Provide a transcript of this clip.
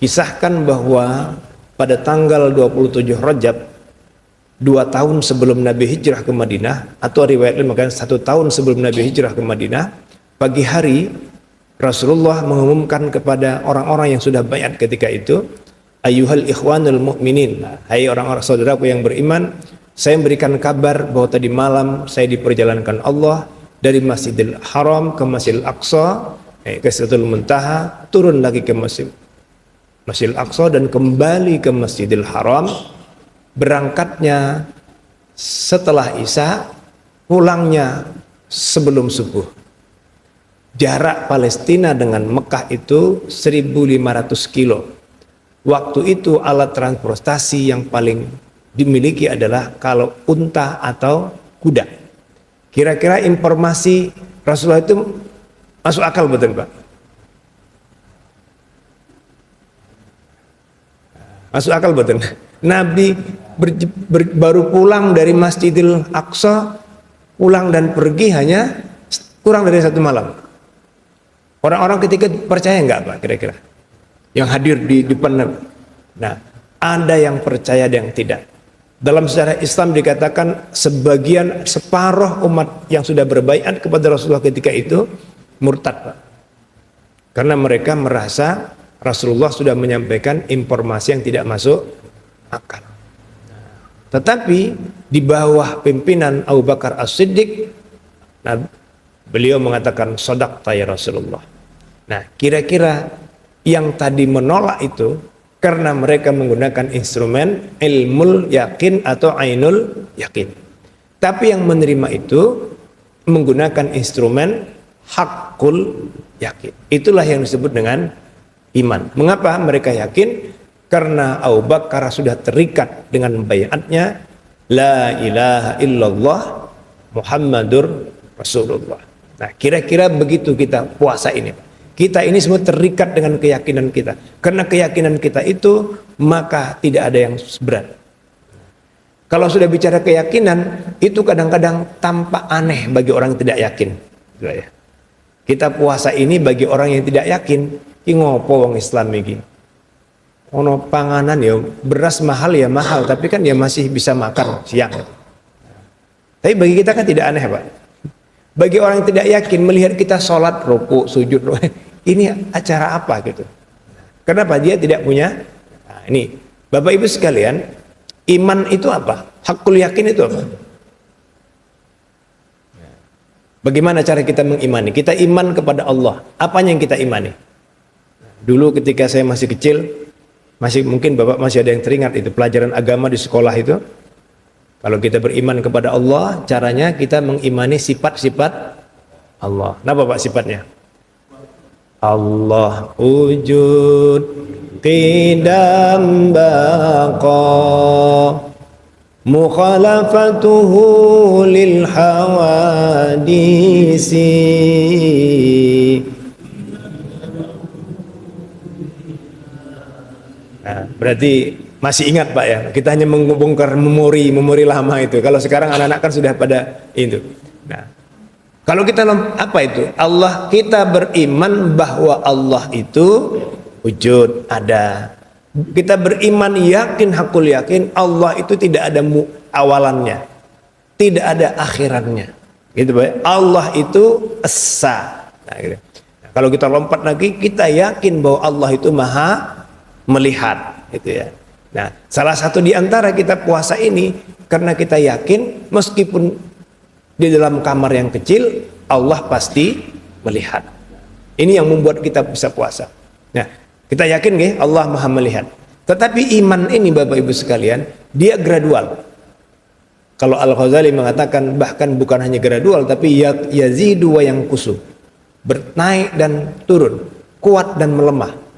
Kisahkan bahwa pada tanggal 27 Rajab 2 tahun sebelum Nabi hijrah ke Madinah, atau riwayat lain mengatakan 1 tahun sebelum Nabi hijrah ke Madinah, pagi hari Rasulullah mengumumkan kepada orang-orang yang sudah baiat ketika itu, ayyuhal ikhwanul mu'minin, hai orang-orang saudaraku yang beriman, saya memberikan kabar bahwa tadi malam saya diperjalankan Allah dari Masjidil Haram ke Masjidil Aqsa, ke Sidratul Muntaha, turun lagi ke Masjidil Aqsa dan kembali ke Masjidil Haram. Berangkatnya setelah Isya, pulangnya sebelum subuh. Jarak Palestina dengan Mekah itu 1.500 kilo. Waktu itu alat transportasi yang paling dimiliki adalah kalau unta atau kuda. Kira-kira informasi Rasulullah itu masuk akal betul Pak? Masuk akal betul. Nabi baru pulang dari Masjidil Aqsa, pulang dan pergi hanya kurang dari 1 malam. Orang-orang ketika percaya enggak Pak kira-kira? Yang hadir di depan Nabi. Nah, ada yang percaya ada yang tidak. Dalam sejarah Islam dikatakan separuh umat yang sudah berbaiat kepada Rasulullah ketika itu murtad Pak. Karena mereka merasa Rasulullah sudah menyampaikan informasi yang tidak masuk akal. Tetapi di bawah pimpinan Abu Bakar As-Siddiq, nah, beliau mengatakan shadaqta ya Rasulullah. Nah, kira-kira yang tadi menolak itu karena mereka menggunakan instrumen ilmul yakin atau ainul yakin. Tapi yang menerima itu menggunakan instrumen hakul yakin. Itulah yang disebut dengan iman. Mengapa mereka yakin? Karena Abu Bakar sudah terikat dengan baiatnya la ilaha illallah Muhammadur Rasulullah. Nah, kira-kira begitu kita puasa ini. Kita ini semua terikat dengan keyakinan kita. Karena keyakinan kita itu, maka tidak ada yang berat. Kalau sudah bicara keyakinan, itu kadang-kadang tampak aneh bagi orang yang tidak yakin. Kita puasa ini bagi orang yang tidak yakin, ki ngopo wong Islam iki. Ono panganan ya, beras mahal ya mahal, tapi kan ya masih bisa makan siang. Tapi bagi kita kan tidak aneh Pak. Bagi orang yang tidak yakin melihat kita sholat, rukuk, sujud, ini acara apa gitu. Kenapa dia tidak punya? Nah, ini Bapak Ibu sekalian, iman itu apa? Hakul yakin itu apa? Bagaimana cara kita mengimani? Kita iman kepada Allah. Apanya yang kita imani? Dulu ketika saya masih kecil, mungkin Bapak masih ada yang teringat itu pelajaran agama di sekolah itu. Kalau kita beriman kepada Allah, caranya kita mengimani sifat-sifat Allah. Kenapa Pak sifatnya? Allah wujud qidam baqa mukhalafatuhu lil hawadisi. Nah, berarti masih ingat Pak ya, kita hanya membongkar memori lama itu. Kalau sekarang anak-anak kan sudah pada itu. Nah, kalau kita apa itu? Allah, kita beriman bahwa Allah itu wujud, ada. Kita beriman yakin, hakul yakin Allah itu tidak ada awalannya, tidak ada akhirannya. Gitu Pak. Allah itu esa. Nah, gitu. Nah, kalau kita lompat lagi, kita yakin bahwa Allah itu maha melihat, gitu ya. Nah, salah satu di antara kita puasa ini karena kita yakin meskipun di dalam kamar yang kecil Allah pasti melihat. Ini yang membuat kita bisa puasa. Nah, kita yakin nggih Allah Maha melihat. Tetapi iman ini Bapak Ibu sekalian, dia gradual. Kalau Al-Ghazali mengatakan bahkan bukan hanya gradual tapi yazidu wa yanqusu. Bernaik dan turun, kuat dan melemah.